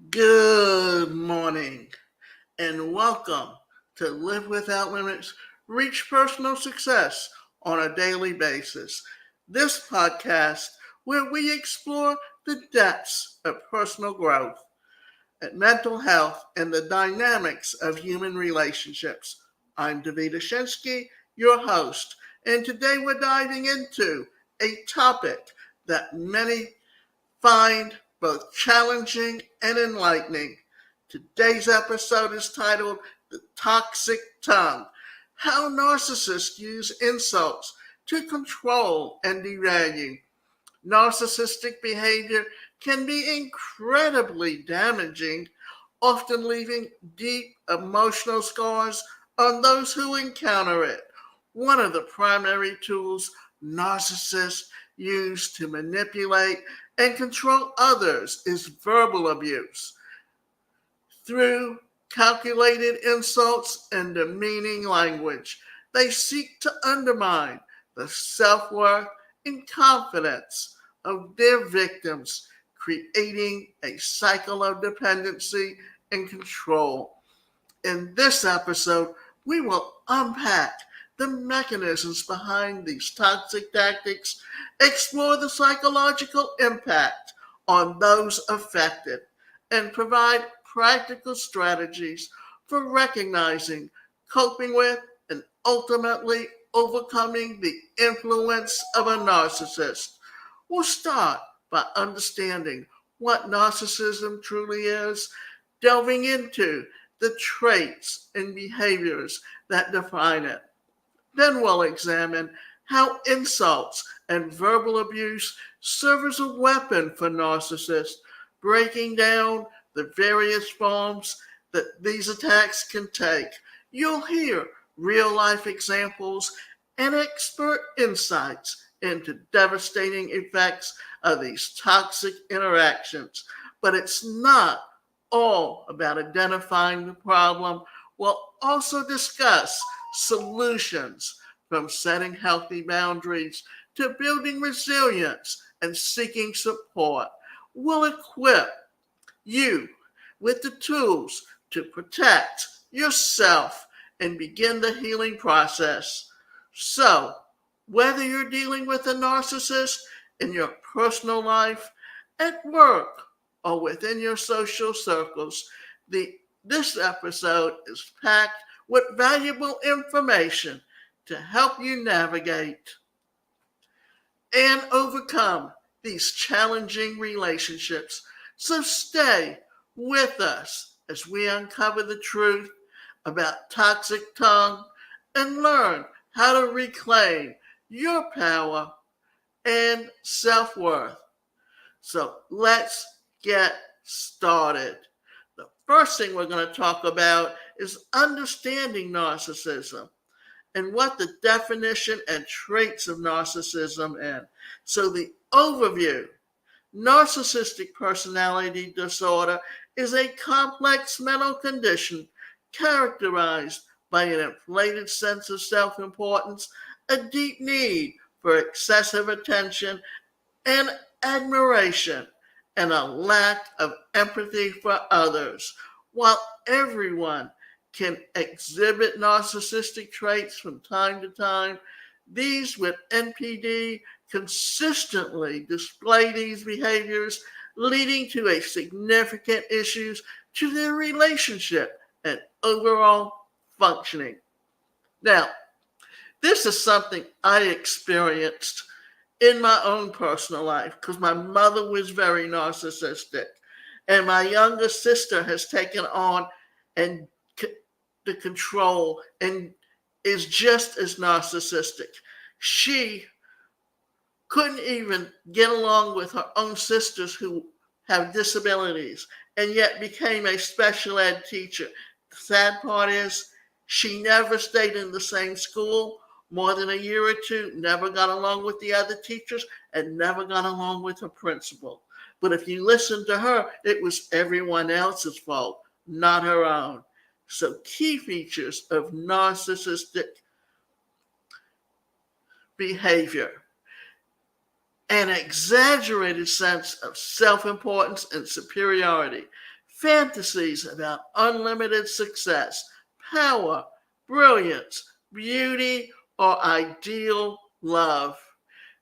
Good morning and welcome to Live Without Limits, Reach Personal Success on a Daily Basis. This podcast where we explore the depths of personal growth and mental health and the dynamics of human relationships. I'm David Ashinsky, your host, and today we're diving into a topic that many find both challenging and enlightening. Today's episode is titled The Toxic Tongue: How Narcissists Use Insults to Control and Devalue. Narcissistic behavior can be incredibly damaging, often leaving deep emotional scars on those who encounter it. One of the primary tools narcissists use to manipulate and control others is verbal abuse. Through calculated insults and demeaning language, they seek to undermine the self-worth and confidence of their victims, creating a cycle of dependency and control. In this episode, we will unpack the mechanisms behind these toxic tactics, explore the psychological impact on those affected, and provide practical strategies for recognizing, coping with, and ultimately overcoming the influence of a narcissist. We'll start by understanding what narcissism truly is, delving into the traits and behaviors that define it. Then we'll examine how insults and verbal abuse serve as a weapon for narcissists, breaking down the various forms that these attacks can take. You'll hear real life examples and expert insights into devastating effects of these toxic interactions. But it's not all about identifying the problem. We'll also discuss solutions, from setting healthy boundaries to building resilience and seeking support. We'll equip you with the tools to protect yourself and begin the healing process. So, whether you're dealing with a narcissist in your personal life, at work, or within your social circles, this episode is packed with valuable information to help you navigate and overcome these challenging relationships. So stay with us as we uncover the truth about toxic tongue and learn how to reclaim your power and self-worth. So let's get started. The first thing we're going to talk about is understanding narcissism and what the definition and traits of narcissism are. So the overview: narcissistic personality disorder is a complex mental condition characterized by an inflated sense of self-importance, a deep need for excessive attention and admiration, and a lack of empathy for others. While everyone can exhibit narcissistic traits from time to time, these with NPD consistently display these behaviors, leading to a significant issues to their relationship and overall functioning. Now, this is something I experienced in my own personal life because my mother was very narcissistic, and my younger sister has taken on and the control and is just as narcissistic. She couldn't even get along with her own sisters who have disabilities and yet became a special ed teacher. The sad part is she never stayed in the same school more than a year or two, never got along with the other teachers, and never got along with her principal. But if you listen to her, it was everyone else's fault, not her own. So key features of narcissistic behavior: an exaggerated sense of self-importance and superiority, fantasies about unlimited success, power, brilliance, beauty, or ideal love,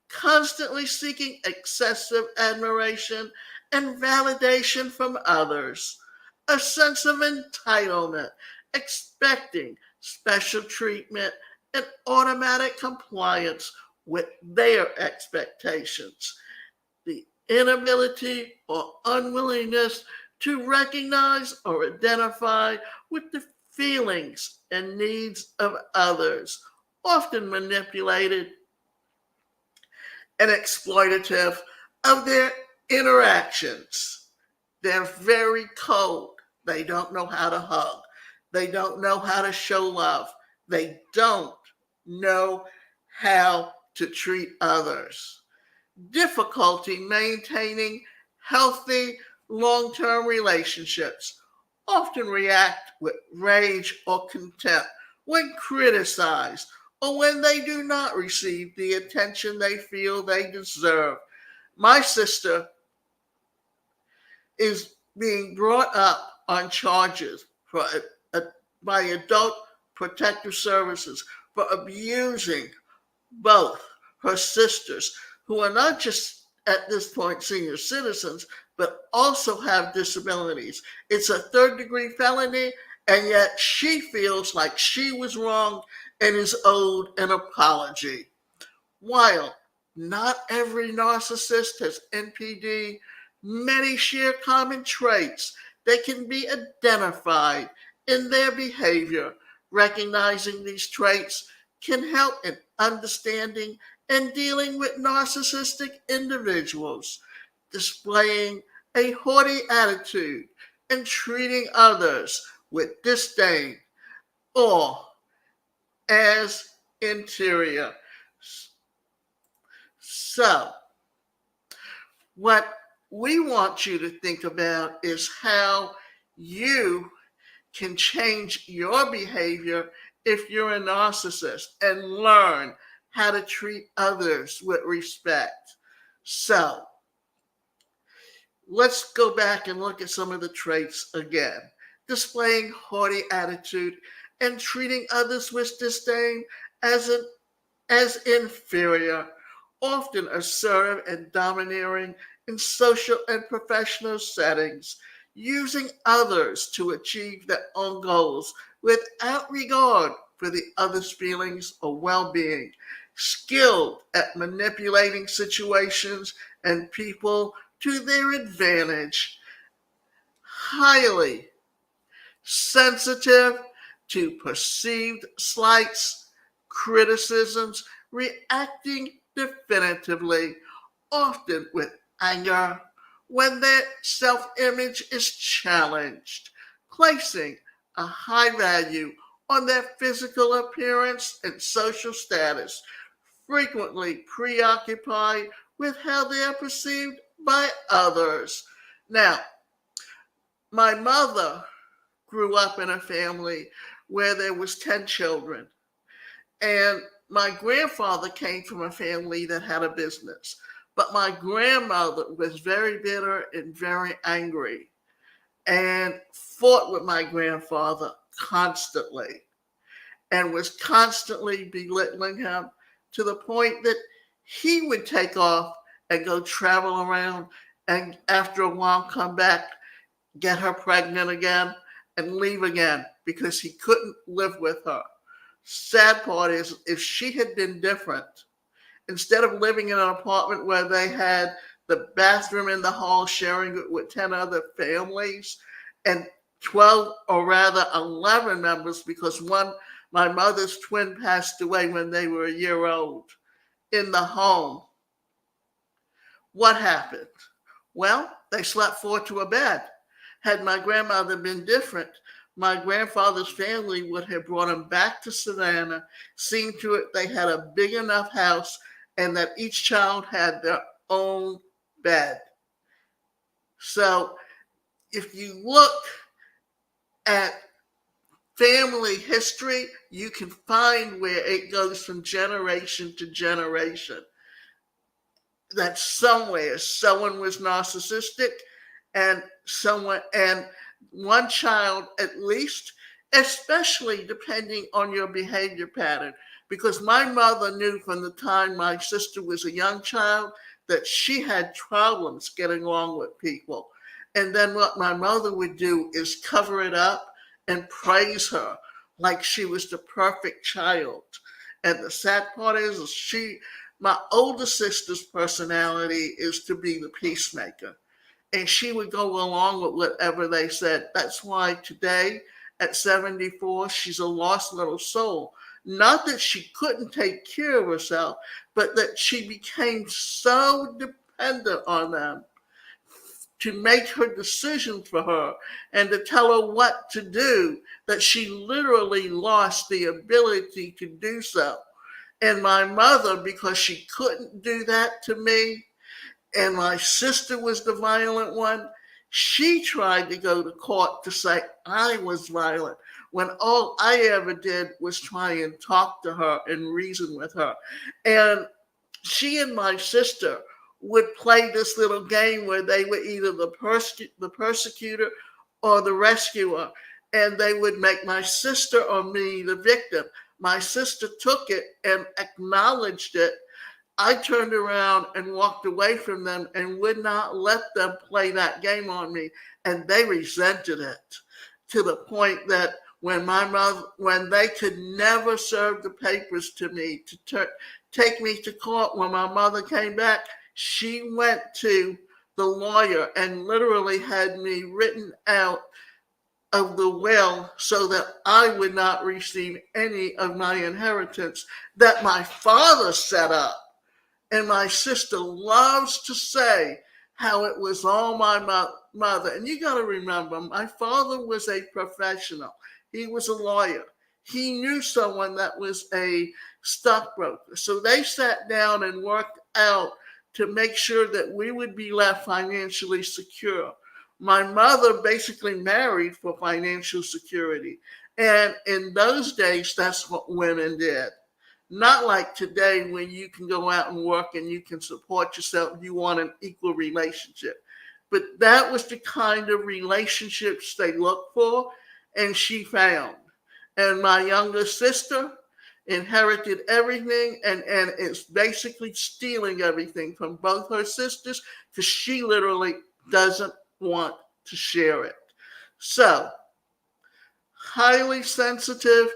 constantly seeking excessive admiration and validation from others, a sense of entitlement, expecting special treatment and automatic compliance with their expectations, the inability or unwillingness to recognize or identify with the feelings and needs of others, often manipulated and exploitative of their interactions. They're very cold. They don't know how to hug. They don't know how to show love. They don't know how to treat others. Difficulty maintaining healthy long-term relationships, often react with rage or contempt when criticized or when they do not receive the attention they feel they deserve. My sister is being brought up on charges by Adult Protective Services for abusing both her sisters, who are not just at this point senior citizens, but also have disabilities. It's a third-degree felony, and yet she feels like she was wrong and is owed an apology. While not every narcissist has NPD, many share common traits that can be identified in their behavior. Recognizing these traits can help in understanding and dealing with narcissistic individuals, displaying a haughty attitude and treating others with disdain or as inferior. So, what we want you to think about is how you can change your behavior if you're a narcissist and learn how to treat others with respect. So, let's go back and look at some of the traits again. Displaying haughty attitude and treating others with disdain as inferior, often assertive and domineering in social and professional settings, using others to achieve their own goals without regard for the other's feelings or well-being, skilled at manipulating situations and people to their advantage, highly sensitive to perceived slights, criticisms, reacting definitively, often with anger, when their self-image is challenged, placing a high value on their physical appearance and social status, frequently preoccupied with how they are perceived by others. Now, my mother grew up in a family where there was 10 children, and my grandfather came from a family that had a business. But my grandmother was very bitter and very angry and fought with my grandfather constantly and was constantly belittling him to the point that he would take off and go travel around and after a while come back, get her pregnant again and leave again because he couldn't live with her. Sad part is if she had been different, instead of living in an apartment where they had the bathroom in the hall sharing it with 10 other families and 12 or rather 11 members because my mother's twin passed away when they were a year old in the home. What happened? Well, they slept 4 to a bed. Had my grandmother been different, my grandfather's family would have brought him back to Savannah, seen to it they had a big enough house and that each child had their own bed. So if you look at family history, you can find where it goes from generation to generation. That somewhere someone was narcissistic and one child at least, especially depending on your behavior pattern. Because my mother knew from the time my sister was a young child that she had problems getting along with people. And then what my mother would do is cover it up and praise her like she was the perfect child. And the sad part is my older sister's personality is to be the peacemaker. And she would go along with whatever they said. That's why today, at 74, she's a lost little soul. Not that she couldn't take care of herself, but that she became so dependent on them to make her decisions for her and to tell her what to do, that she literally lost the ability to do so. And my mother, because she couldn't do that to me, and my sister was the violent one, she tried to go to court to say I was violent, when all I ever did was try and talk to her and reason with her. And she and my sister would play this little game where they were either the persecutor or the rescuer, and they would make my sister or me the victim. My sister took it and acknowledged it. I turned around and walked away from them and would not let them play that game on me. And they resented it to the point that when they could never serve the papers to me to take me to court, when my mother came back, she went to the lawyer and literally had me written out of the will so that I would not receive any of my inheritance that my father set up. And my sister loves to say how it was all my mother. And you got to remember, my father was a professional. He was a lawyer. He knew someone that was a stockbroker. So they sat down and worked out to make sure that we would be left financially secure. My mother basically married for financial security. And in those days, that's what women did. Not like today when you can go out and work and you can support yourself. You want an equal relationship. But that was the kind of relationships they looked for, and she found. And my younger sister inherited everything and is basically stealing everything from both her sisters because she literally doesn't want to share it. So, highly sensitive.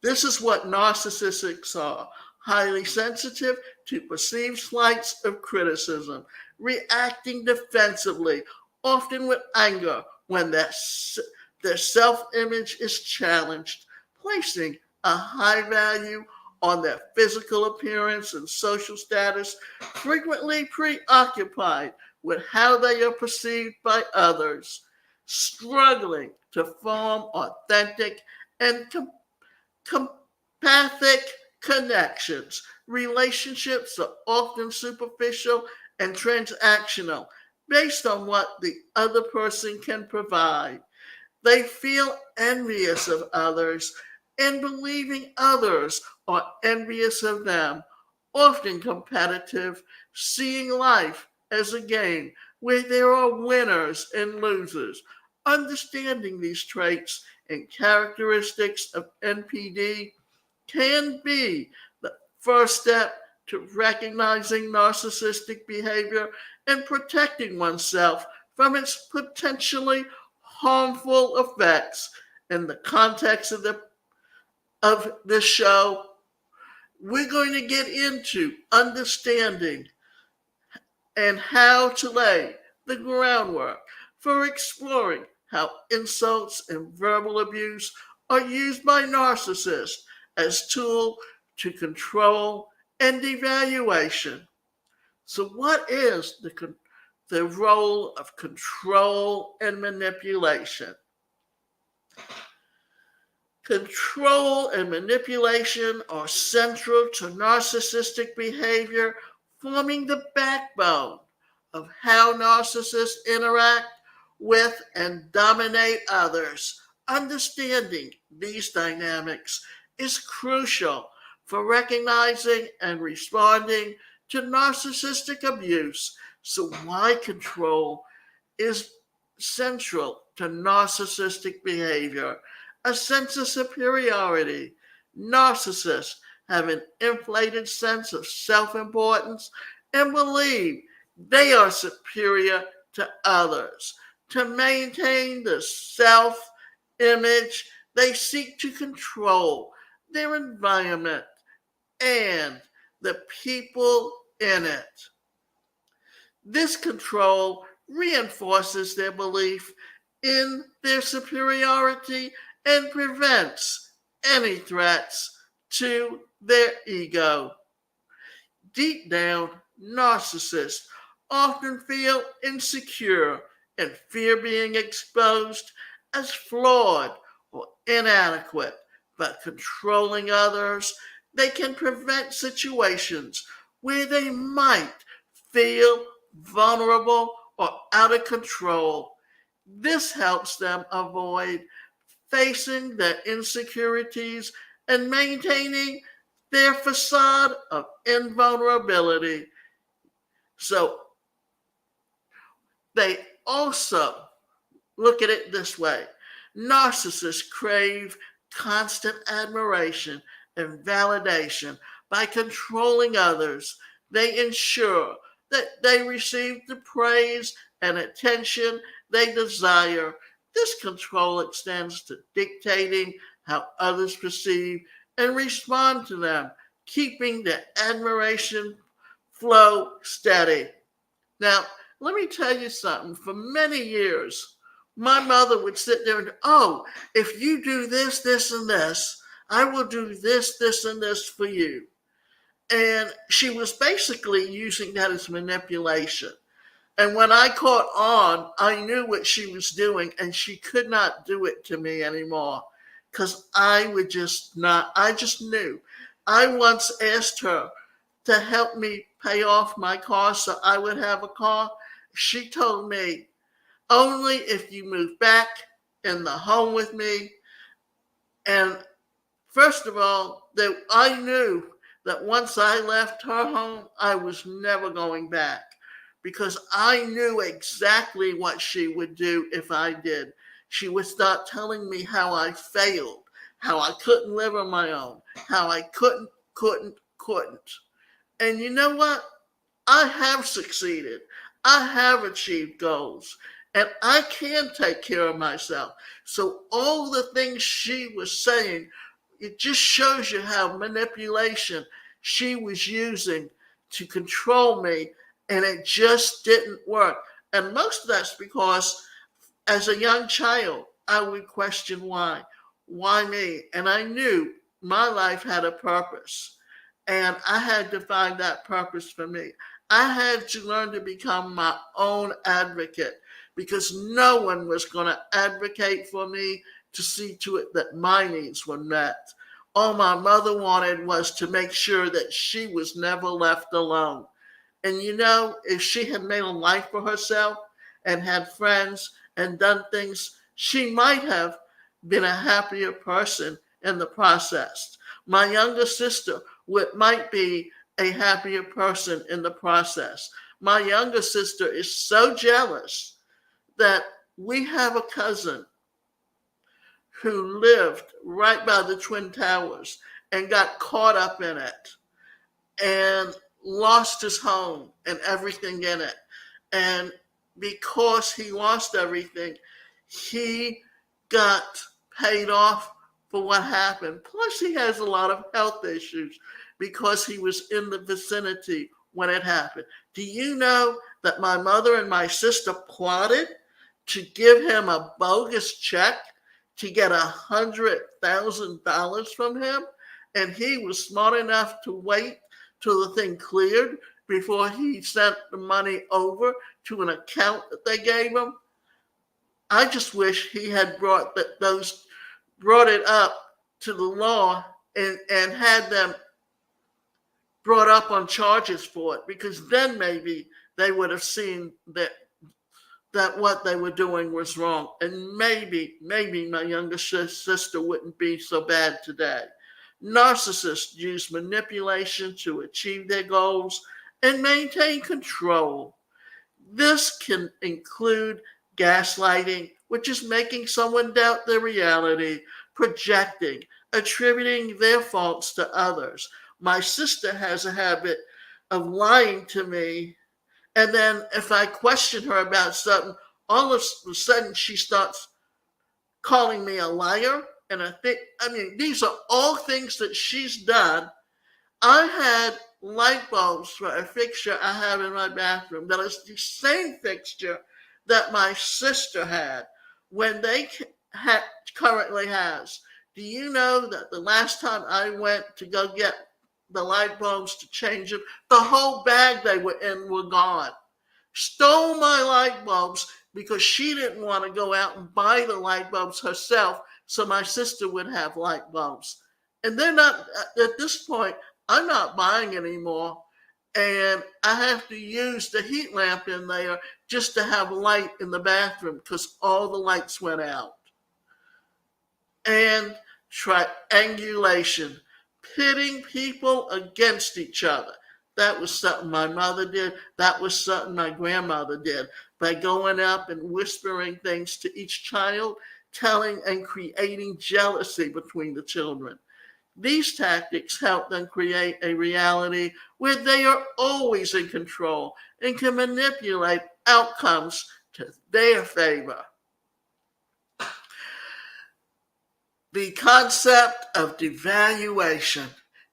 This is what narcissists are: highly sensitive to perceived slights of criticism, reacting defensively, often with anger when their self-image is challenged, placing a high value on their physical appearance and social status, frequently preoccupied with how they are perceived by others, struggling to form authentic and empathic connections. Relationships are often superficial and transactional, based on what the other person can provide. They feel envious of others and believing others are envious of them, often competitive, seeing life as a game where there are winners and losers. Understanding these traits and characteristics of NPD can be the first step to recognizing narcissistic behavior and protecting oneself from its potentially harmful effects. In the context of this show, we're going to get into understanding and how to lay the groundwork for exploring how insults and verbal abuse are used by narcissists as tool to control and devaluation. So what is the role of control and manipulation? Control and manipulation are central to narcissistic behavior, forming the backbone of how narcissists interact with and dominate others. Understanding these dynamics is crucial for recognizing and responding to narcissistic abuse. So why control is central to narcissistic behavior, a sense of superiority. Narcissists have an inflated sense of self-importance and believe they are superior to others. To maintain the self-image, they seek to control their environment and the people in it. This control reinforces their belief in their superiority and prevents any threats to their ego. Deep down, narcissists often feel insecure and fear being exposed as flawed or inadequate. By controlling others, they can prevent situations where they might feel vulnerable or out of control. This helps them avoid facing their insecurities and maintaining their facade of invulnerability. So they also look at it this way. Narcissists crave constant admiration and validation. By controlling others, they ensure that they receive the praise and attention they desire. This control extends to dictating how others perceive and respond to them, keeping the admiration flow steady. Now, let me tell you something. For many years, my mother would sit there and, oh, if you do this, this, and this, I will do this, this, and this for you. And she was basically using that as manipulation. And when I caught on, I knew what she was doing, and she could not do it to me anymore because I just knew. I once asked her to help me pay off my car so I would have a car. She told me, only if you move back in the home with me. And first of all, that I knew that once I left her home, I was never going back because I knew exactly what she would do if I did. She would start telling me how I failed, how I couldn't live on my own, how I couldn't. And you know what? I have succeeded. I have achieved goals. And I can take care of myself. So all the things she was saying, it just shows you how manipulation she was using to control me, and it just didn't work. And most of that's because as a young child, I would question why. Why me? And I knew my life had a purpose, and I had to find that purpose for me. I had to learn to become my own advocate because no one was going to advocate for me to see to it that my needs were met. All my mother wanted was to make sure that she was never left alone. And you know, if she had made a life for herself and had friends and done things, she might have been a happier person in the process. My younger sister might be a happier person in the process. My younger sister is so jealous that we have a cousin who lived right by the Twin Towers and got caught up in it and lost his home and everything in it. And because he lost everything, he got paid off for what happened. Plus, he has a lot of health issues because he was in the vicinity when it happened. Do you know that my mother and my sister plotted to give him a bogus check to get $100,000 from him? And he was smart enough to wait till the thing cleared before he sent the money over to an account that they gave him. I just wish he had brought it up to the law and had them brought up on charges for it, because then maybe they would have seen that what they were doing was wrong. And maybe my younger sister wouldn't be so bad today. Narcissists use manipulation to achieve their goals and maintain control. This can include gaslighting, which is making someone doubt their reality, projecting, attributing their faults to others. My sister has a habit of lying to me, and then if I question her about something, all of a sudden she starts calling me a liar. And these are all things that she's done. I had light bulbs for a fixture I have in my bathroom that is the same fixture that my sister had when they currently has. Do you know that the last time I went to go get the light bulbs to change them, the whole bag they were in were gone? Stole my light bulbs because she didn't want to go out and buy the light bulbs herself so my sister would have light bulbs. And they're not, at this point, I'm not buying anymore. And I have to use the heat lamp in there just to have light in the bathroom because all the lights went out. And triangulation, pitting people against each other. That was something my mother did. That was something my grandmother did. By going up and whispering things to each child, telling and creating jealousy between the children. These tactics help them create a reality where they are always in control and can manipulate outcomes to their favor. The concept of devaluation.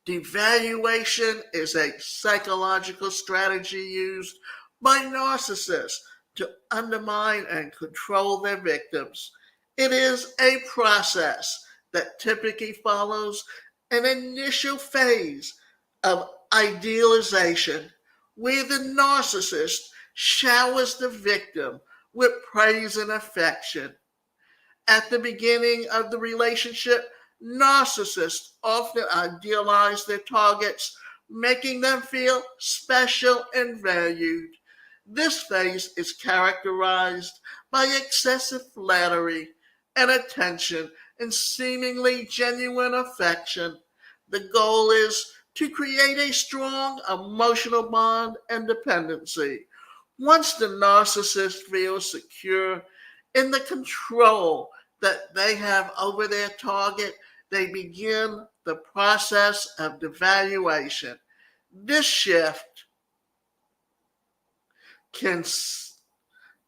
Devaluation is a psychological strategy used by narcissists to undermine and control their victims. It is a process that typically follows an initial phase of idealization where the narcissist showers the victim with praise and affection. At the beginning of the relationship, narcissists often idealize their targets, making them feel special and valued. This phase is characterized by excessive flattery and attention and seemingly genuine affection. The goal is to create a strong emotional bond and dependency. Once the narcissist feels secure in the control that they have over their target, they begin the process of devaluation. This shift can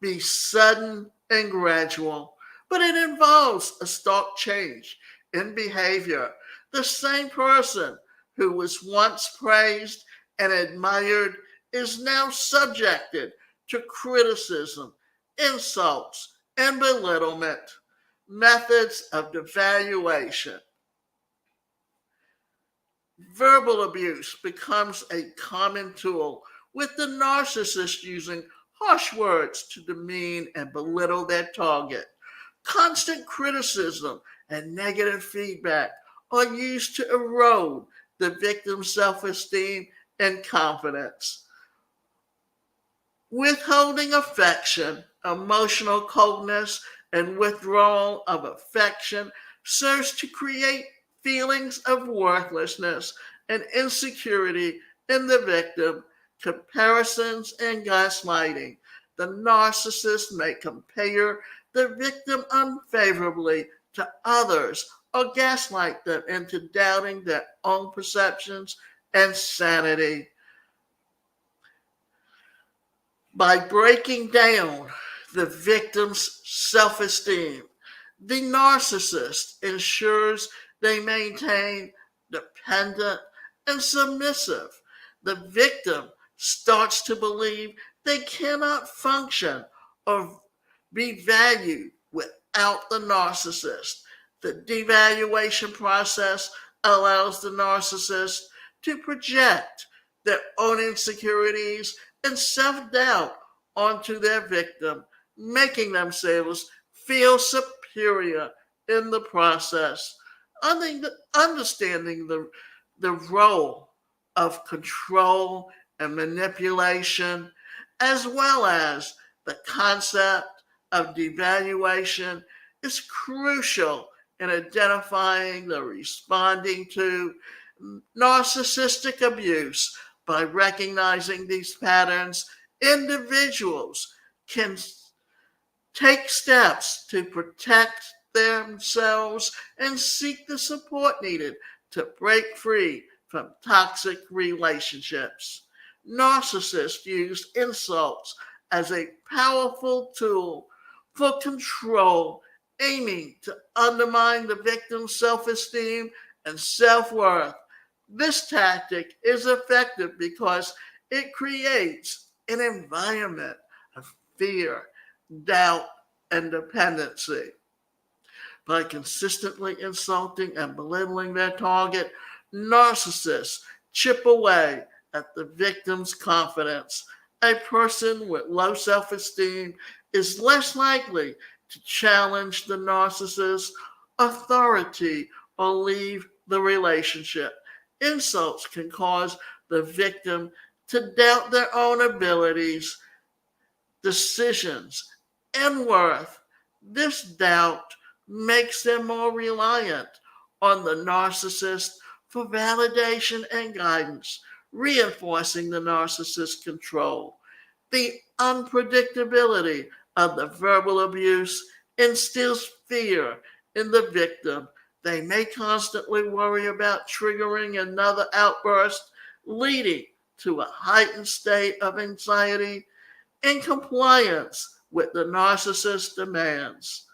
be sudden and gradual, but it involves a stark change in behavior. The same person who was once praised and admired is now subjected to criticism, insults, and belittlement. Methods of devaluation. Verbal abuse becomes a common tool, with the narcissist using harsh words to demean and belittle their target. Constant criticism and negative feedback are used to erode the victim's self-esteem and confidence. Withholding affection, emotional coldness, and withdrawal of affection serves to create feelings of worthlessness and insecurity in the victim. Comparisons and gaslighting. The narcissist may compare the victim unfavorably to others or gaslight them into doubting their own perceptions and sanity. By breaking down the victim's self-esteem, the narcissist ensures they maintain dependent and submissive. The victim starts to believe they cannot function or be valued without the narcissist. The devaluation process allows the narcissist to project their own insecurities and self-doubt onto their victim, making themselves feel superior in the process. Understanding the role of control and manipulation, as well as the concept of devaluation, is crucial in identifying the responding to narcissistic abuse. By recognizing these patterns Individuals can take steps to protect themselves and seek the support needed to break free from toxic relationships. Narcissists use insults as a powerful tool for control, aiming to undermine the victim's self-esteem and self-worth. This tactic is effective because it creates an environment of fear, doubt, and dependency. By consistently insulting and belittling their target, narcissists chip away at the victim's confidence. A person with low self-esteem is less likely to challenge the narcissist's authority or leave the relationship. Insults can cause the victim to doubt their own abilities, decisions, and worth. This doubt makes them more reliant on the narcissist for validation and guidance, reinforcing the narcissist's control. The unpredictability of the verbal abuse instills fear in the victim. They may constantly worry about triggering another outburst, leading to a heightened state of anxiety in compliance with the narcissist's demands.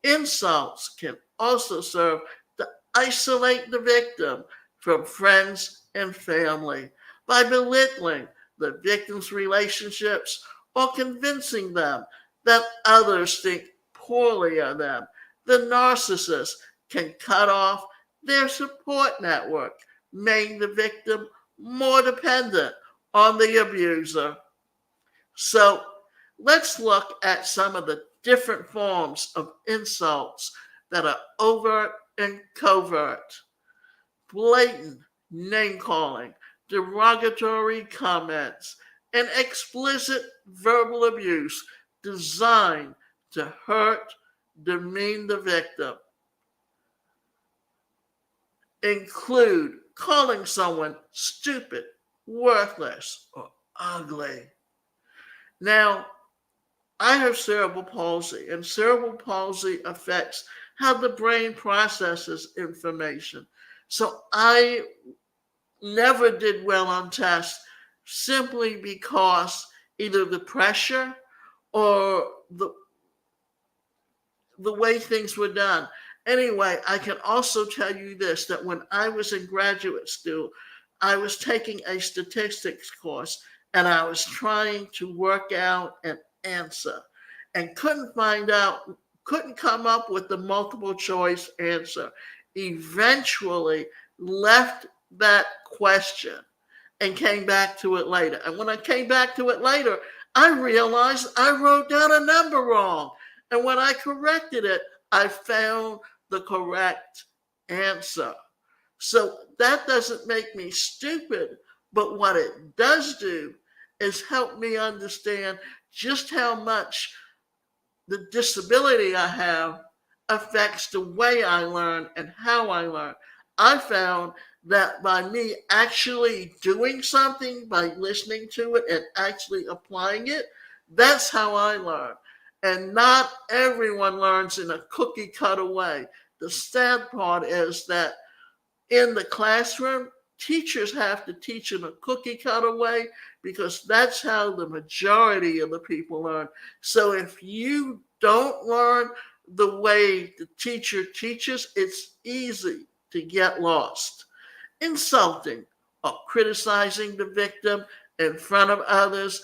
Insults can also serve to isolate the victim from friends and family by belittling the victim's relationships or convincing them that others think poorly of them. The narcissist can cut off their support network, making the victim more dependent on the abuser. So let's look at some of the different forms of insults that are overt and covert. Blatant name calling, derogatory comments, and explicit verbal abuse designed to hurt, demean the victim include calling someone stupid, worthless, or ugly. Now, I have cerebral palsy, and cerebral palsy affects how the brain processes information. So I never did well on tests simply because either the pressure or the way things were done. Anyway, I can also tell you this, that when I was in graduate school, I was taking a statistics course and I was trying to work out an answer and couldn't come up with the multiple choice answer. Eventually left that question and came back to it later. And when I came back to it later, I realized I wrote down a number wrong. And when I corrected it, I found the correct answer. So that doesn't make me stupid, but what it does do is help me understand just how much the disability I have affects the way I learn and how I learn. I found that by me actually doing something, by listening to it and actually applying it, that's how I learn. And not everyone learns in a cookie cutter way. The sad part is that in the classroom, teachers have to teach in a cookie cutter way because that's how the majority of the people learn. So if you don't learn the way the teacher teaches, it's easy to get lost. Insulting or criticizing the victim in front of others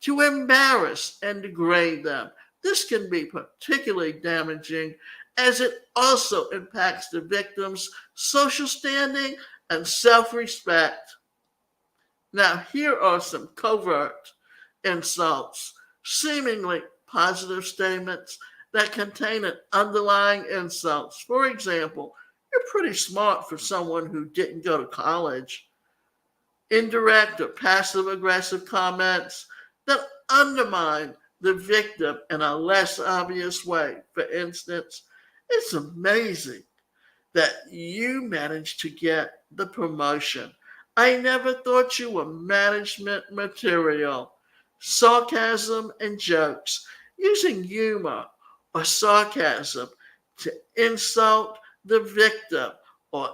to embarrass and degrade them. This can be particularly damaging as it also impacts the victim's social standing and self-respect. Now, here are some covert insults, seemingly positive statements that contain an underlying insult. For example, you're pretty smart for someone who didn't go to college. Indirect or passive-aggressive comments that undermine the victim in a less obvious way. For instance, it's amazing that you managed to get the promotion. I never thought you were management material. sarcasm, and jokes, using humor or sarcasm to insult the victim or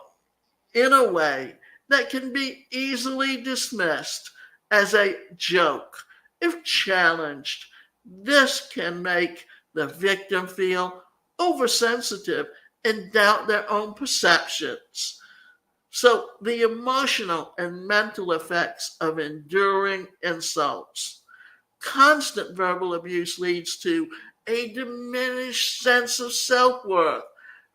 in a way that can be easily dismissed as a joke. If challenged, this can make the victim feel oversensitive and doubt their own perceptions. So, the emotional and mental effects of enduring insults. Constant verbal abuse leads to a diminished sense of self worth.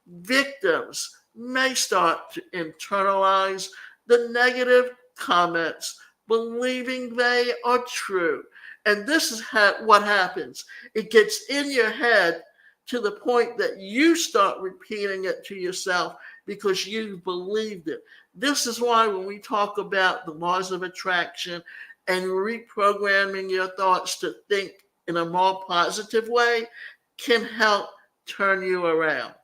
Victims may start to internalize the negative comments, believing they are true. And this is what happens. It gets in your head to the point that you start repeating it to yourself because you believed it. This is why when we talk about the laws of attraction and reprogramming your thoughts to think in a more positive way can help turn you around.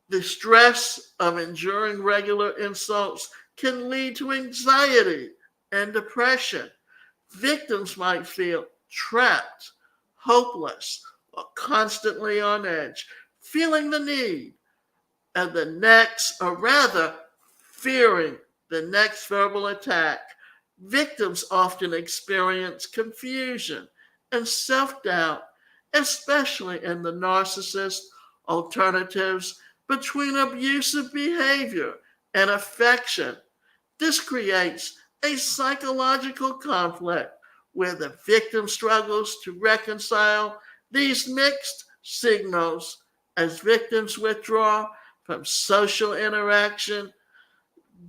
The stress of enduring regular insults can lead to anxiety and depression. Victims might feel trapped, hopeless, or constantly on edge, feeling the need of the next, or rather, fearing the next verbal attack. Victims often experience confusion and self doubt, especially in the narcissist alternatives between abusive behavior and affection. This creates a psychological conflict where the victim struggles to reconcile these mixed signals as victims withdraw from social interaction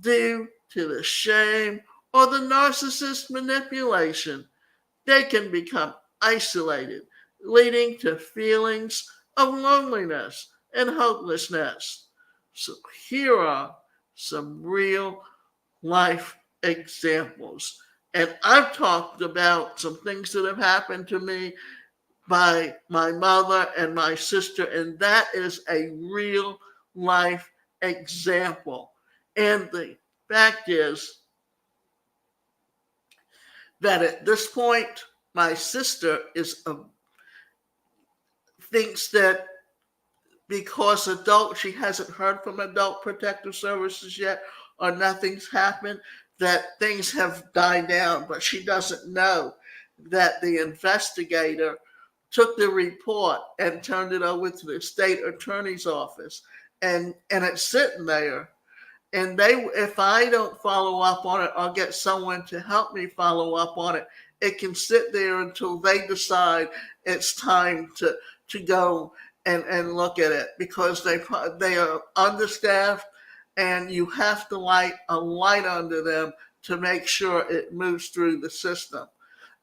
due to the shame or the narcissist manipulation. They can become isolated, leading to feelings of loneliness and hopelessness. So, here are some real life examples. And I've talked about some things that have happened to me by my mother and my sister, and that is a real life example. And the fact is that at this point, my sister thinks that because she hasn't heard from adult protective services yet, or nothing's happened, that things have died down. But she doesn't know that the investigator took the report and turned it over to the state attorney's office, and it's sitting there. And if I don't follow up on it, I'll get someone to help me follow up on it. It can sit there until they decide it's time to go and look at it, because they are understaffed, and you have to light a light under them to make sure it moves through the system.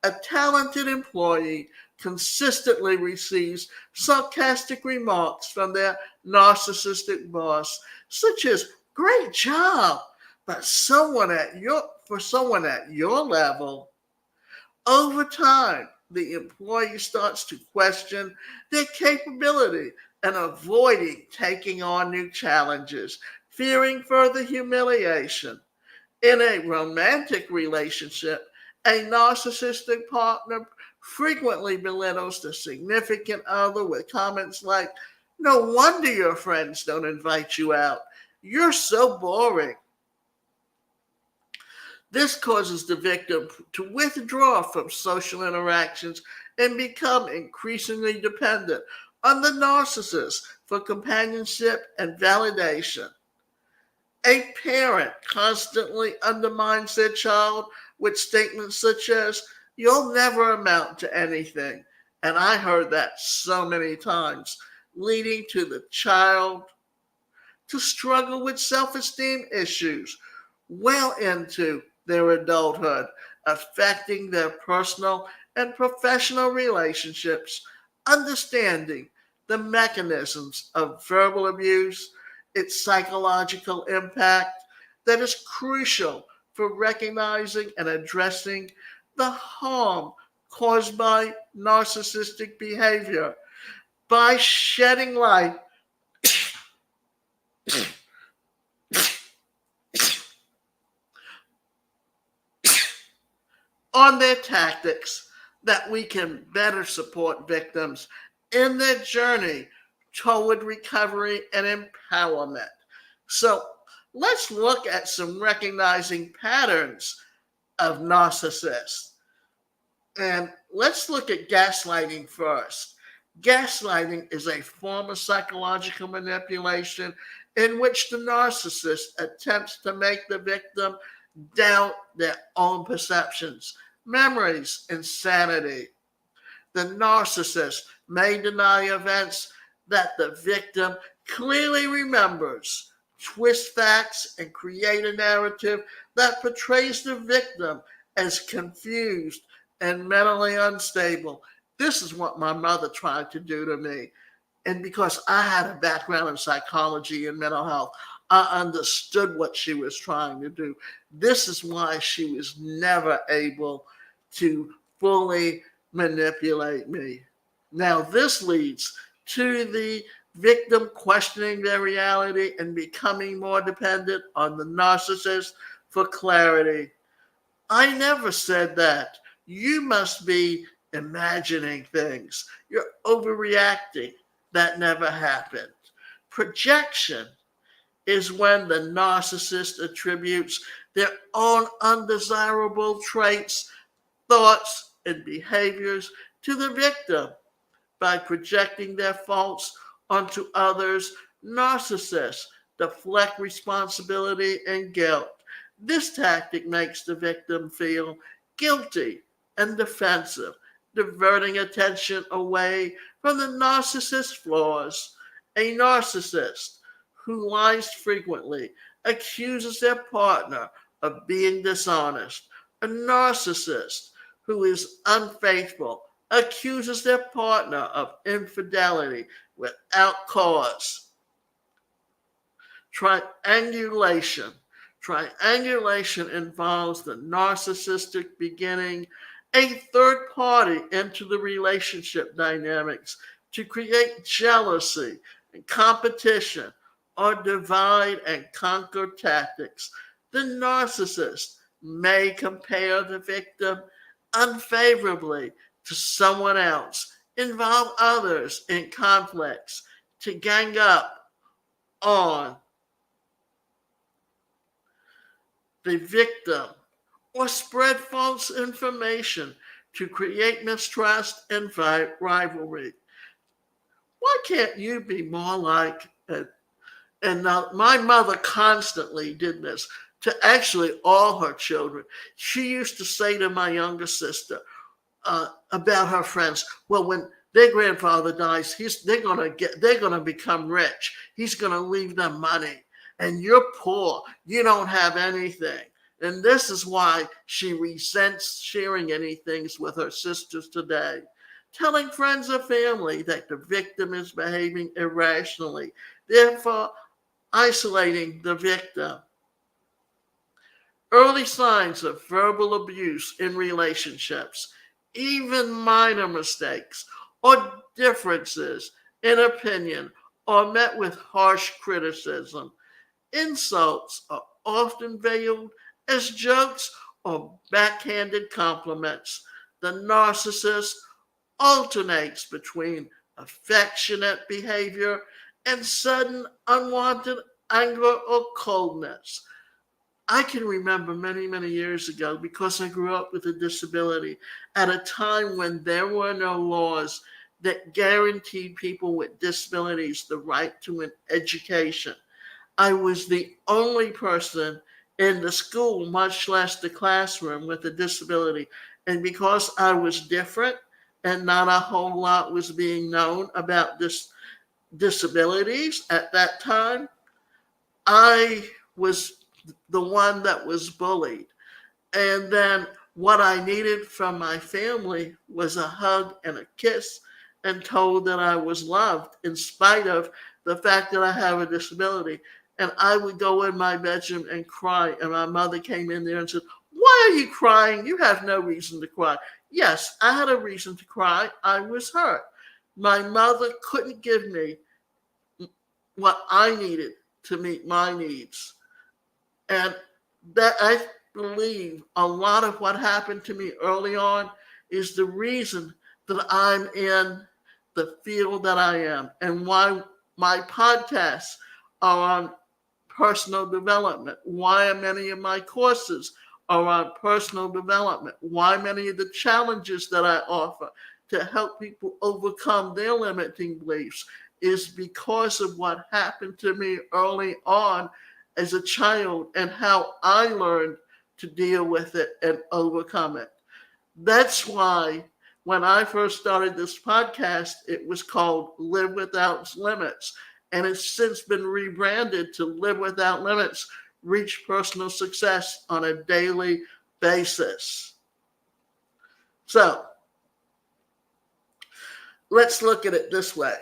A talented employee consistently receives sarcastic remarks from their narcissistic boss, such as "Great job," but for someone at your level. Over time, the employee starts to question their capability and avoiding taking on new challenges, fearing further humiliation. In a romantic relationship, a narcissistic partner frequently belittles the significant other with comments like, "No wonder your friends don't invite you out. You're so boring." This causes the victim to withdraw from social interactions and become increasingly dependent on the narcissist for companionship and validation. A parent constantly undermines their child with statements such as, "You'll never amount to anything." And I heard that so many times, leading to the child to struggle with self-esteem issues well into their adulthood, affecting their personal and professional relationships. Understanding the mechanisms of verbal abuse, its psychological impact, that is crucial for recognizing and addressing the harm caused by narcissistic behavior. By shedding light on their tactics that we can better support victims in their journey toward recovery and empowerment. So let's look at some recognizing patterns of narcissists. And let's look at gaslighting first. Gaslighting is a form of psychological manipulation in which the narcissist attempts to make the victim doubt their own perceptions, memories, and sanity. The narcissist may deny events that the victim clearly remembers, twist facts, and create a narrative that portrays the victim as confused and mentally unstable. This is what my mother tried to do to me. And because I had a background in psychology and mental health, I understood what she was trying to do. This is why she was never able to fully manipulate me. Now, this leads to the victim questioning their reality and becoming more dependent on the narcissist for clarity. I never said that. You must be imagining things. You're overreacting. That never happened. Projection is when the narcissist attributes their own undesirable traits, thoughts, and behaviors to the victim. By projecting their faults onto others, narcissists deflect responsibility and guilt. This tactic makes the victim feel guilty and defensive, diverting attention away from the narcissist's flaws. A narcissist who lies frequently accuses their partner of being dishonest. A narcissist who is unfaithful accuses their partner of infidelity without cause. Triangulation. Triangulation involves the narcissistic beginning a third party into the relationship dynamics to create jealousy and competition or divide and conquer tactics. The narcissist may compare the victim unfavorably to someone else, involve others in conflicts to gang up on the victim, or spread false information to create mistrust and rivalry. Why can't you be more like it? And my mother constantly did this to actually all her children. She used to say to my younger sister about her friends, well, when their grandfather dies, they're gonna become rich. He's gonna leave them money, and you're poor. You don't have anything. And this is why she resents sharing anything with her sisters today. Telling friends or family that the victim is behaving irrationally, therefore isolating the victim. Early signs of verbal abuse in relationships, even minor mistakes or differences in opinion, are met with harsh criticism. Insults are often veiled as jokes or backhanded compliments. The narcissist alternates between affectionate behavior and sudden unwanted anger or coldness. I can remember many, many years ago, because I grew up with a disability, at a time when there were no laws that guaranteed people with disabilities the right to an education. I was the only person in the school, much less the classroom, with a disability. And because I was different and not a whole lot was being known about disabilities at that time, I was the one that was bullied. And then what I needed from my family was a hug and a kiss, and told that I was loved in spite of the fact that I have a disability. And I would go in my bedroom and cry. And my mother came in there and said, "Why are you crying? You have no reason to cry." Yes, I had a reason to cry. I was hurt. My mother couldn't give me what I needed to meet my needs. And that believe a lot of what happened to me early on is the reason that I'm in the field that I am and why my podcasts are on personal development, why many of my courses are on personal development, why many of the challenges that I offer to help people overcome their limiting beliefs is because of what happened to me early on as a child and how I learned to deal with it and overcome it. That's why when I first started this podcast, it was called Live Without Limits. And it's since been rebranded to Live Without Limits, Reach Personal Success on a Daily Basis. So let's look at it this way.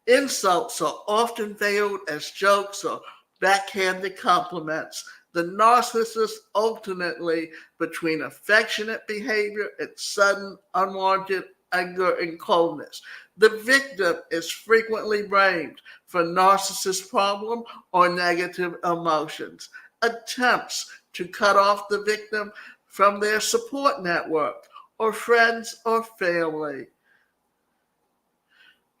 Insults are often veiled as jokes or backhanded compliments. The narcissist alternately between affectionate behavior and sudden unwanted anger and coldness. The victim is frequently blamed for narcissist problem or negative emotions. Attempts to cut off the victim from their support network or friends or family.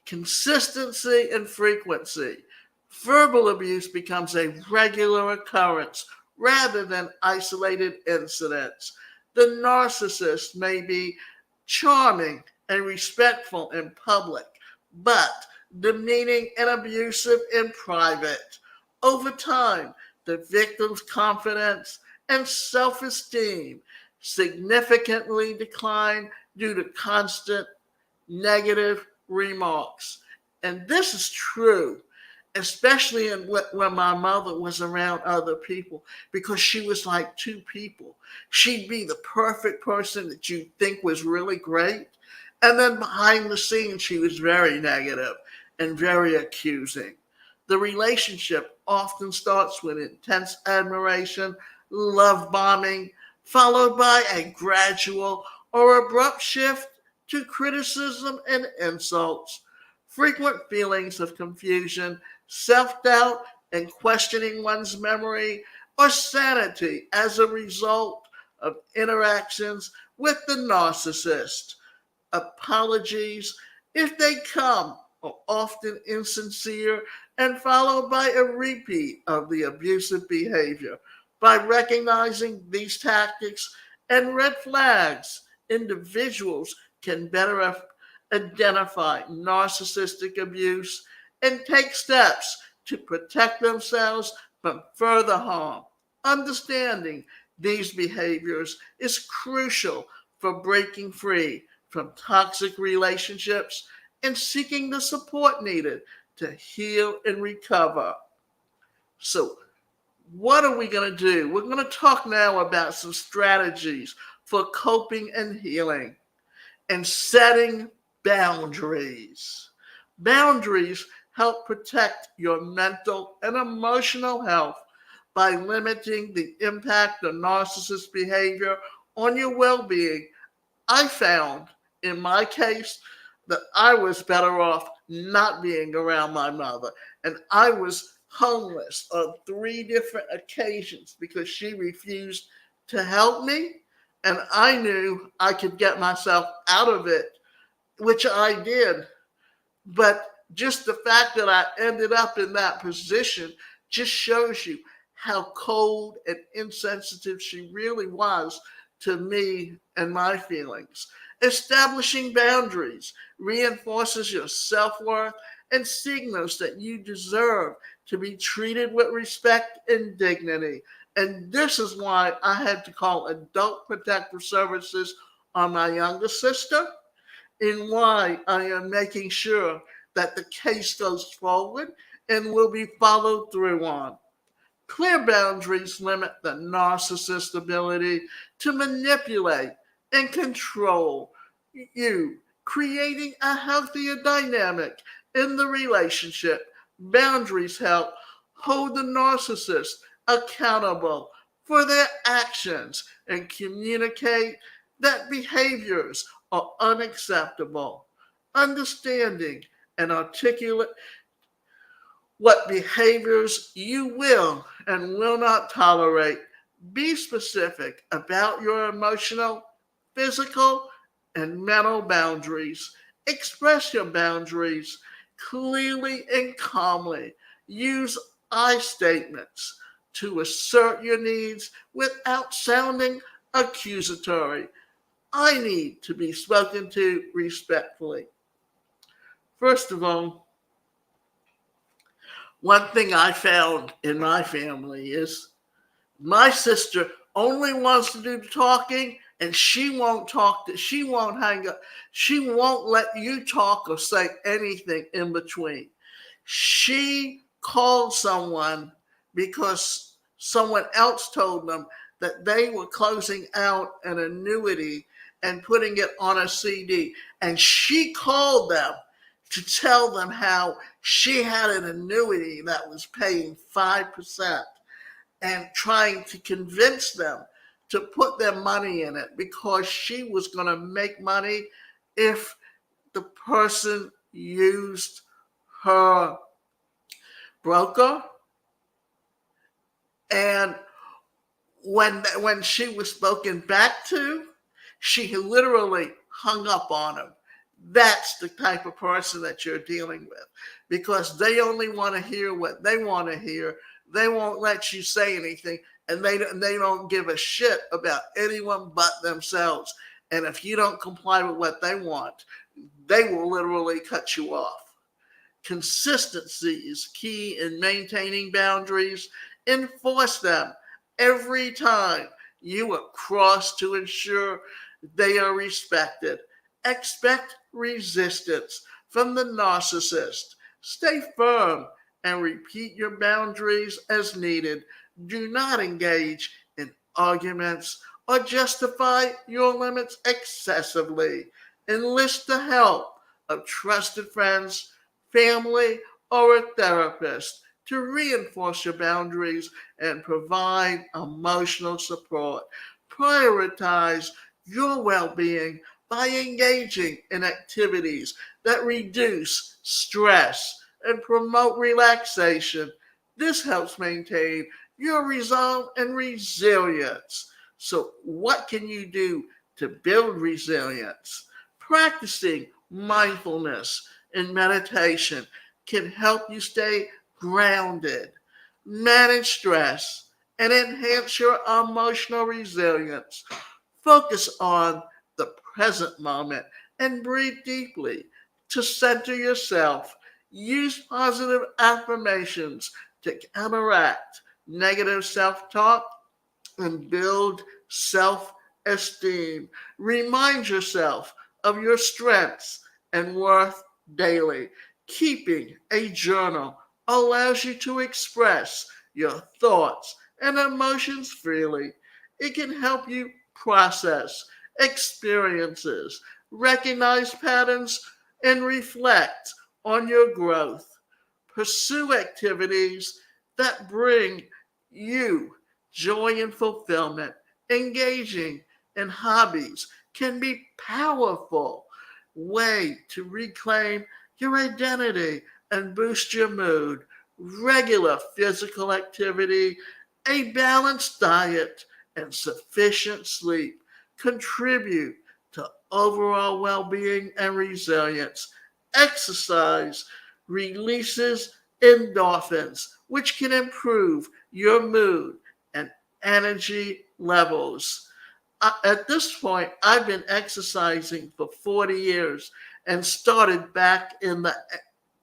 Consistency and frequency. Verbal abuse becomes a regular occurrence rather than isolated incidents. The narcissist may be charming and respectful in public, but demeaning and abusive in private. Over time, the victim's confidence and self-esteem significantly decline due to constant negative remarks. And this is true, especially when my mother was around other people, because she was like two people. She'd be the perfect person that you think was really great. And then behind the scenes, she was very negative and very accusing. The relationship often starts with intense admiration, love bombing, followed by a gradual or abrupt shift to criticism and insults. Frequent feelings of confusion, self-doubt, and questioning one's memory or sanity as a result of interactions with the narcissist. Apologies, if they come, are often insincere and followed by a repeat of the abusive behavior. By recognizing these tactics and red flags, individuals can better identify narcissistic abuse and take steps to protect themselves from further harm. Understanding these behaviors is crucial for breaking free from toxic relationships and seeking the support needed to heal and recover. So, what are we going to do? We're going to talk now about some strategies for coping and healing and setting boundaries. Boundaries help protect your mental and emotional health by limiting the impact of narcissist behavior on your well-being. I found in my case that I was better off not being around my mother, and I was homeless on 3 different occasions because she refused to help me, and I knew I could get myself out of it, which I did. But just the fact that I ended up in that position just shows you how cold and insensitive she really was to me and my feelings. Establishing boundaries reinforces your self-worth and signals that you deserve to be treated with respect and dignity. And this is why I had to call Adult Protective Services on my younger sister, and why I am making sure that the case goes forward and will be followed through on. Clear boundaries limit the narcissist's ability to manipulate and control you, creating a healthier dynamic in the relationship. Boundaries help hold the narcissist accountable for their actions and communicate that behaviors are unacceptable. Understanding and articulate what behaviors you will and will not tolerate Be specific about your emotional, physical, and mental boundaries. Express your boundaries clearly and calmly. Use I statements to assert your needs without sounding accusatory. I need to be spoken to respectfully. First of all, one thing I found in my family is my sister only wants to do the talking, and she won't hang up. She won't let you talk or say anything in between. She called someone because someone else told them that they were closing out an annuity and putting it on a CD. And she called them to tell them how she had an annuity that was paying 5% and trying to convince them to put their money in it because she was going to make money if the person used her broker. And when she was spoken back to, she literally hung up on him. That's the type of person that you're dealing with because they only want to hear what they want to hear. They won't let you say anything, and they don't give a shit about anyone but themselves. And if you don't comply with what they want, they will literally cut you off. Consistency is key in maintaining boundaries. Enforce them every time you are crossed to ensure they are respected. Expect resistance from the narcissist. Stay firm and repeat your boundaries as needed. Do not engage in arguments or justify your limits excessively. Enlist the help of trusted friends, family, or a therapist to reinforce your boundaries and provide emotional support. Prioritize your well-being by engaging in activities that reduce stress and promote relaxation. This helps maintain your resolve and resilience. So, what can you do to build resilience? Practicing mindfulness and meditation can help you stay grounded, manage stress, and enhance your emotional resilience. Focus on the present moment and breathe deeply to center yourself. Use positive affirmations to counteract negative self talk and build self esteem. Remind yourself of your strengths and worth daily. Keeping a journal allows you to express your thoughts and emotions freely. It can help you process experiences, recognize patterns, and reflect on your growth. Pursue activities that bring you joy and fulfillment. Engaging in hobbies can be powerful way to reclaim your identity and boost your mood. Regular physical activity, a balanced diet, and sufficient sleep contribute to overall well-being and resilience. Exercise releases endorphins, which can improve your mood and energy levels. At this point, I've been exercising for 40 years and started back in the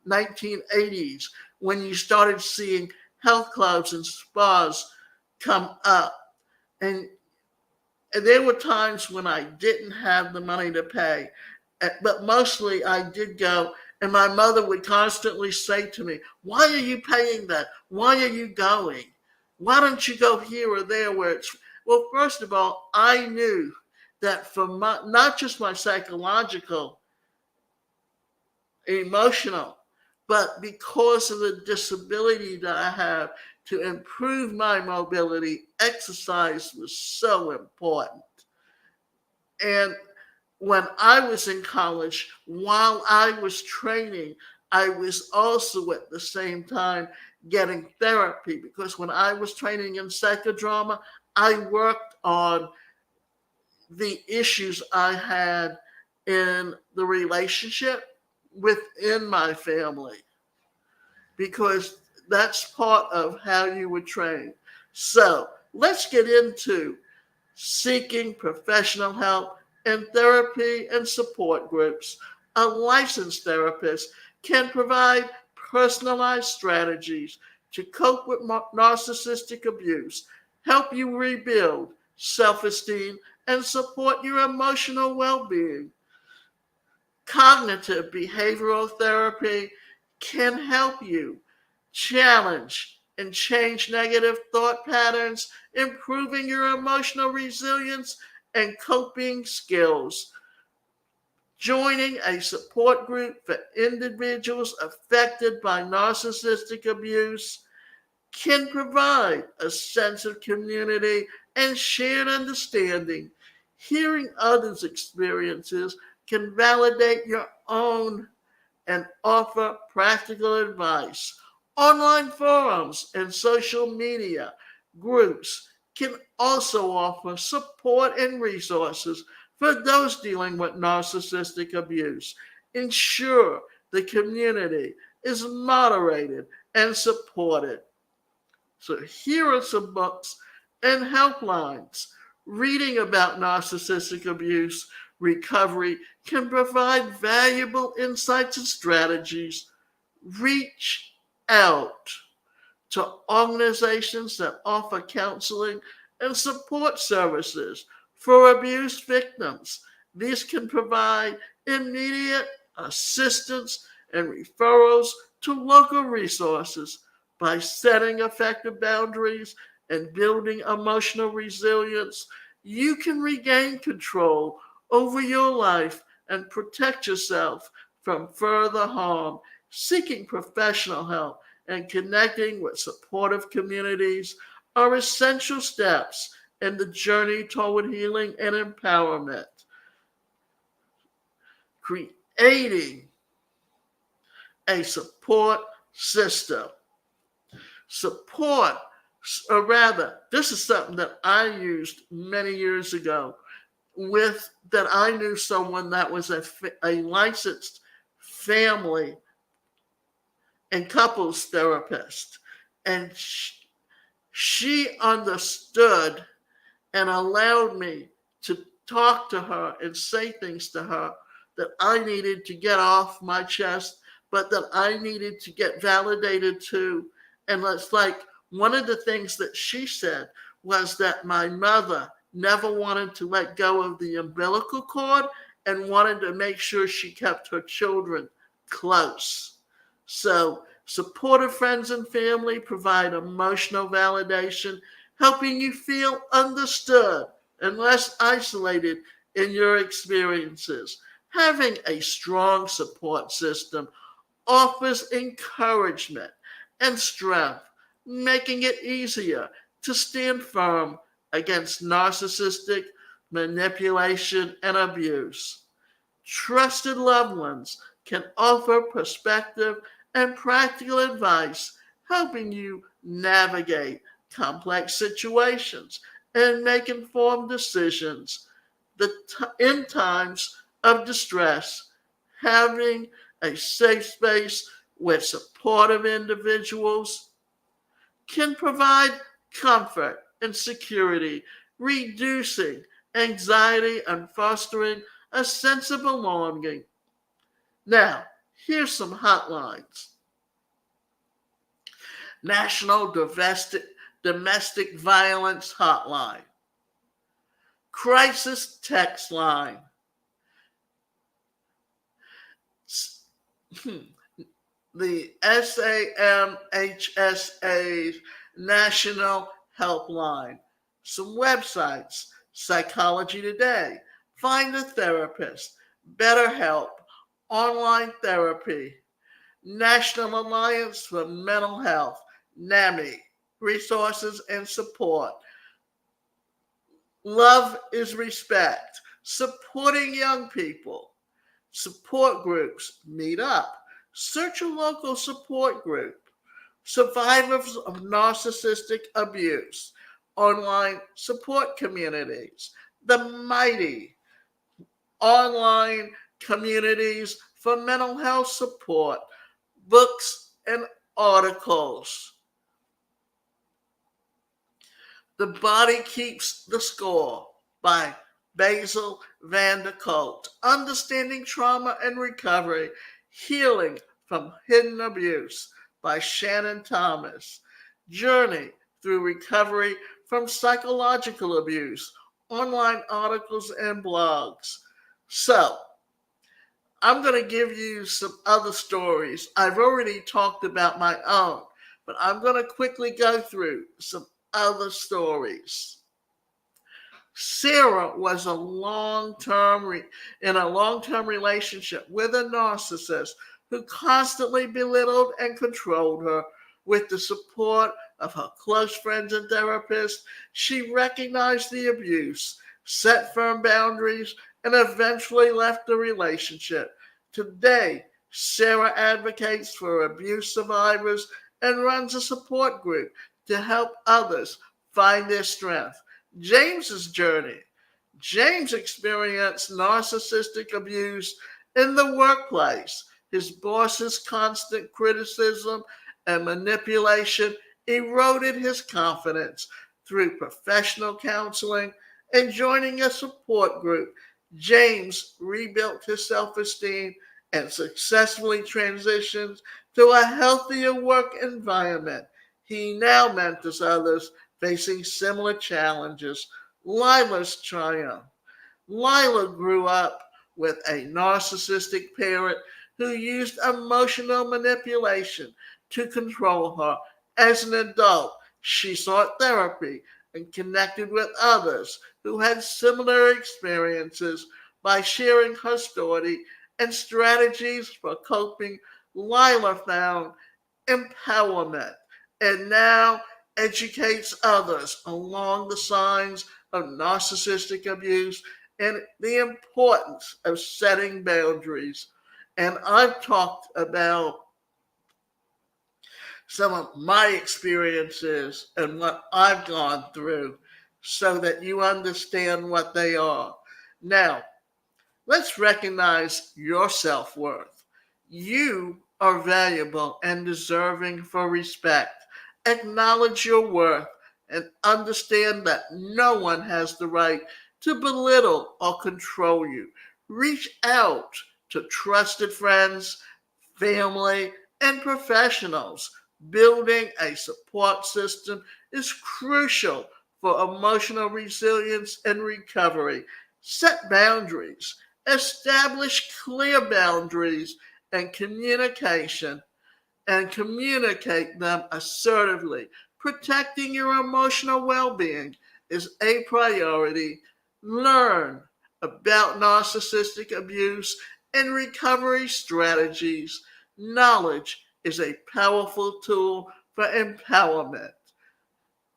1980s when you started seeing health clubs and spas come up. And there were times when I didn't have the money to pay, but mostly I did go. And my mother would constantly say to me, "Why are you paying that? Why are you going? Why don't you go here or there where it's..." Well, first of all, I knew that for my, not just my psychological, emotional, but because of the disability that I have, to improve my mobility, exercise was so important. And when I was in college, while I was training, I was also at the same time getting therapy because when I was training in psychodrama, I worked on the issues I had in the relationship within my family, because that's part of how you were trained. So let's get into seeking professional help in therapy and support groups. A licensed therapist can provide personalized strategies to cope with narcissistic abuse, help you rebuild self esteem, and support your emotional well being. Cognitive behavioral therapy can help you challenge and change negative thought patterns, improving your emotional resilience and coping skills. Joining a support group for individuals affected by narcissistic abuse can provide a sense of community and shared understanding. Hearing others' experiences can validate your own and offer practical advice. Online forums and social media groups can also offer support and resources for those dealing with narcissistic abuse. Ensure the community is moderated and supported. So here are some books and helplines. Reading about narcissistic abuse recovery can provide valuable insights and strategies. Reach out to organizations that offer counseling and support services for abuse victims. These can provide immediate assistance and referrals to local resources. By setting effective boundaries and building emotional resilience, you can regain control over your life and protect yourself from further harm. Seeking professional help and connecting with supportive communities are essential steps in the journey toward healing and empowerment. Creating a support system. Support, or rather, this is something that I used many years ago that I knew someone that was a licensed family and couples therapist. And she understood and allowed me to talk to her and say things to her that I needed to get off my chest, but that I needed to get validated too. And it's like one of the things that she said was that my mother never wanted to let go of the umbilical cord and wanted to make sure she kept her children close. So supportive friends and family provide emotional validation, helping you feel understood and less isolated in your experiences. Having a strong support system offers encouragement and strength, making it easier to stand firm against narcissistic manipulation and abuse. Trusted loved ones can offer perspective and practical advice, helping you navigate complex situations and make informed decisions. In times of distress, having a safe space with supportive individuals can provide comfort and security, reducing anxiety and fostering a sense of belonging. Now, here's some hotlines. National Domestic Violence Hotline, Crisis Text Line, the SAMHSA's National Helpline, some websites, Psychology Today, Find a Therapist, BetterHelp, Online Therapy, National Alliance for Mental Health, NAMI, Resources and Support. Love is Respect, supporting young people. Support groups, Meet Up. Search a local support group. Survivors of Narcissistic Abuse, online support communities, the mighty online communities for mental health support, books and articles. The Body Keeps the Score by Basil van der Kolk. Understanding Trauma and Recovery, Healing from Hidden Abuse by Shannon Thomas. Journey through Recovery from Psychological Abuse, online articles and blogs. So, I'm going to give you some other stories. I've already talked about my own, but I'm going to quickly go through some other stories. Sarah was in a long-term relationship with a narcissist who constantly belittled and controlled her. With the support of her close friends and therapists, she recognized the abuse, set firm boundaries, and eventually left the relationship. Today, Sarah advocates for abuse survivors and runs a support group to help others find their strength. James's journey. James experienced narcissistic abuse in the workplace. His boss's constant criticism and manipulation eroded his confidence. Through professional counseling and joining a support group, James rebuilt his self-esteem and successfully transitioned to a healthier work environment. He now mentors others facing similar challenges. Lila's triumph. Lila grew up with a narcissistic parent who used emotional manipulation to control her. As an adult, she sought therapy and connected with others who had similar experiences. By sharing her story and strategies for coping, Lila found empowerment and now educates others along the signs of narcissistic abuse and the importance of setting boundaries. And I've talked about some of my experiences and what I've gone through so that you understand what they are. Now, let's recognize your self-worth. You are valuable and deserving for respect. Acknowledge your worth and understand that no one has the right to belittle or control you. Reach out to trusted friends, family, and professionals. Building a support system is crucial for emotional resilience and recovery. Set boundaries. Establish clear boundaries and communication and communicate them assertively. Protecting your emotional well-being is a priority. Learn about narcissistic abuse and recovery strategies. Knowledge is a powerful tool for empowerment.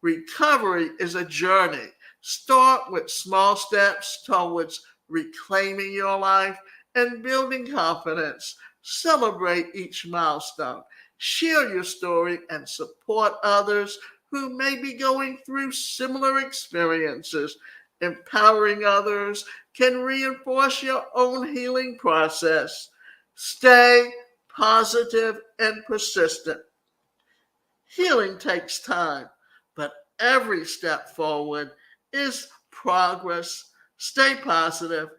Recovery is a journey. Start with small steps towards reclaiming your life and building confidence. Celebrate each milestone. Share your story and support others who may be going through similar experiences. Empowering others can reinforce your own healing process. Stay positive and persistent. Healing takes time, but every step forward is progress. Stay positive,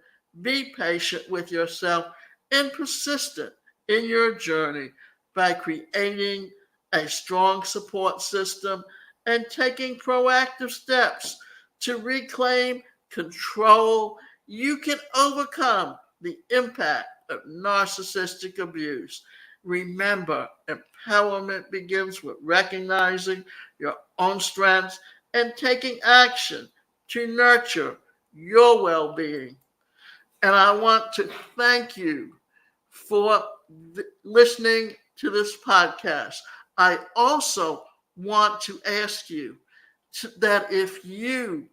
be patient with yourself, and persistent in your journey by creating a strong support system and taking proactive steps to reclaim control. You can overcome the impact of narcissistic abuse. Remember, empowerment begins with recognizing your own strengths and taking action to nurture your well-being. And I want to thank you for listening to this podcast. I also want to ask you that if you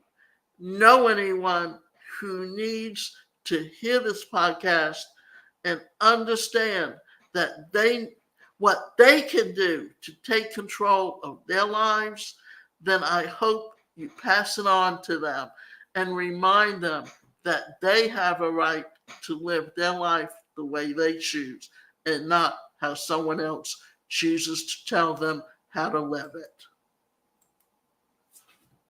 know anyone who needs to hear this podcast and understand that what they can do to take control of their lives, then I hope you pass it on to them and remind them that they have a right to live their life the way they choose and not how someone else chooses to tell them how to live it.